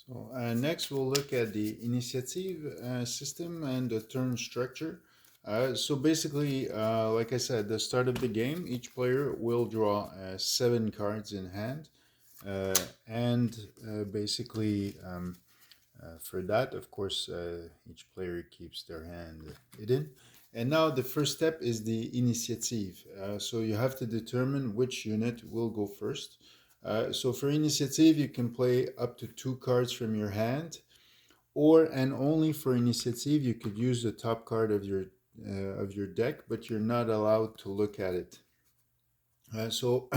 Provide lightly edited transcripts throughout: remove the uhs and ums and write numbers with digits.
So next we'll look at the initiative system and the turn structure. So basically, like I said, the start of the game, each player will draw 7 cards in hand. And basically, for that, of course, each player keeps their hand hidden. And now the first step is the initiative. So you have to determine which unit will go first. So for initiative, you can play up to 2 cards from your hand, or and only for initiative, you could use the top card of your deck, but you're not allowed to look at it. So,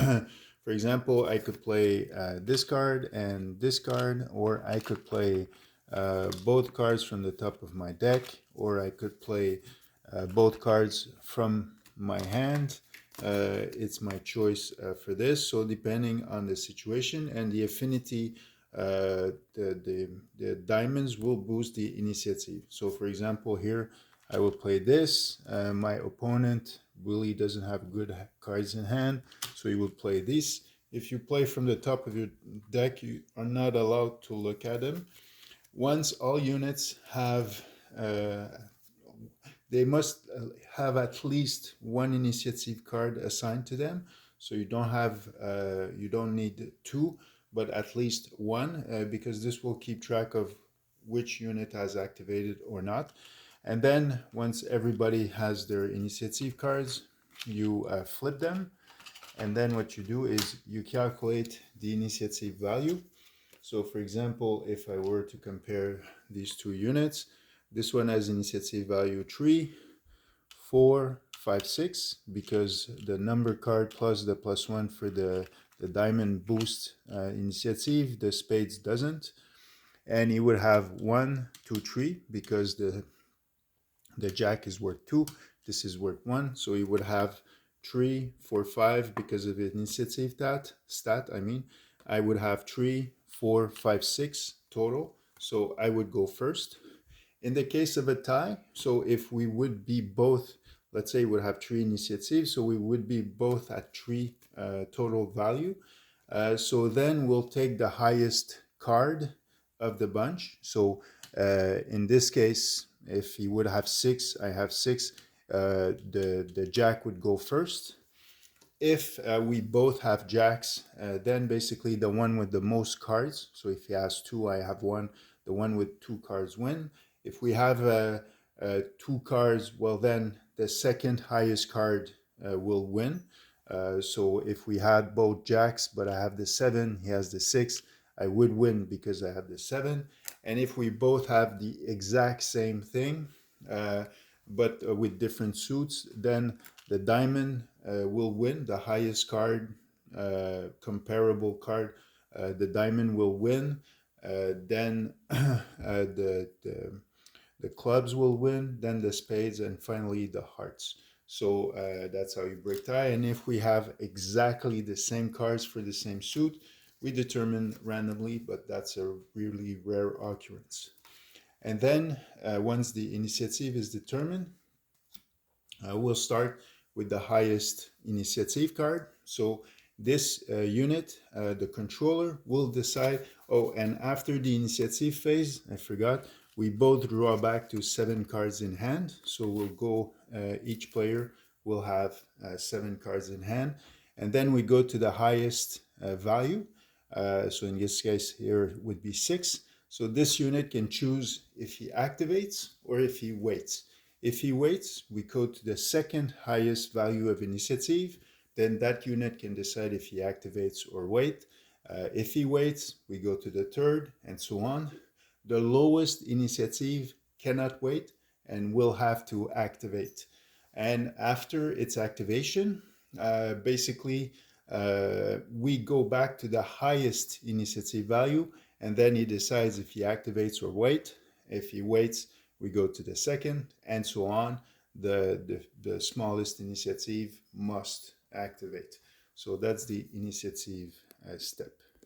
for example, I could play this card and this card, or I could play both cards from the top of my deck, or I could play both cards from my hand. It's my choice for this. So depending on the situation and the affinity, the diamonds will boost the initiative. So for example, here I will play this. My opponent really doesn't have good cards in hand, so he will play this. If you play from the top of your deck, you are not allowed to look at them. Once all units have they must have at least one initiative card assigned to them. So you don't need 2, but at least 1, because this will keep track of which unit has activated or not. And then once everybody has their initiative cards, you flip them. And then what you do is you calculate the initiative value. So for example, if I were to compare these 2 units, this one has initiative value 3, 4, 5, 6, because the number card plus the +1 for the diamond boost initiative, the spades doesn't. And he would have 1, 2, 3, because the jack is worth 2, this is worth 1, so he would have 3, 4, 5 because of the initiative stat. I would have 3, 4, 5, 6 total, so I would go first. In the case of a tie, so if we would be both, let's say we would have 3 initiatives, so we would be both at 3 total value. So then we'll take the highest card of the bunch. So in this case, if he would have 6, I have 6, the jack would go first. If we both have jacks, then basically the one with the most cards, so if he has 2, I have 1, the one with 2 cards win. If we have 2 cards, well then the second highest card will win. So if we had both jacks, but I have the 7, he has the 6, I would win because I have the 7. And if we both have the exact same thing, but with different suits, then the diamond will win, the highest card, comparable card, the diamond will win. Then the clubs will win, then the spades, and finally the hearts. So that's how you break tie. And if we have exactly the same cards for the same suit, we determine randomly, but that's a really rare occurrence. And then once the initiative is determined, we'll start with the highest initiative card. So this unit, the controller, will decide. Oh, and after the initiative phase, I forgot, we both draw back to 7 cards in hand. So we'll go, each player will have 7 cards in hand. And then we go to the highest value. So in this case here would be 6. So this unit can choose if he activates or if he waits. If he waits, we go to the second highest value of initiative. Then that unit can decide if he activates or wait. If he waits, we go to the third, and so on. The lowest initiative cannot wait and will have to activate. And after its activation, basically, we go back to the highest initiative value, and then he decides if he activates or wait. If he waits, we go to the second, and so on. The smallest initiative must activate. So that's the initiative step.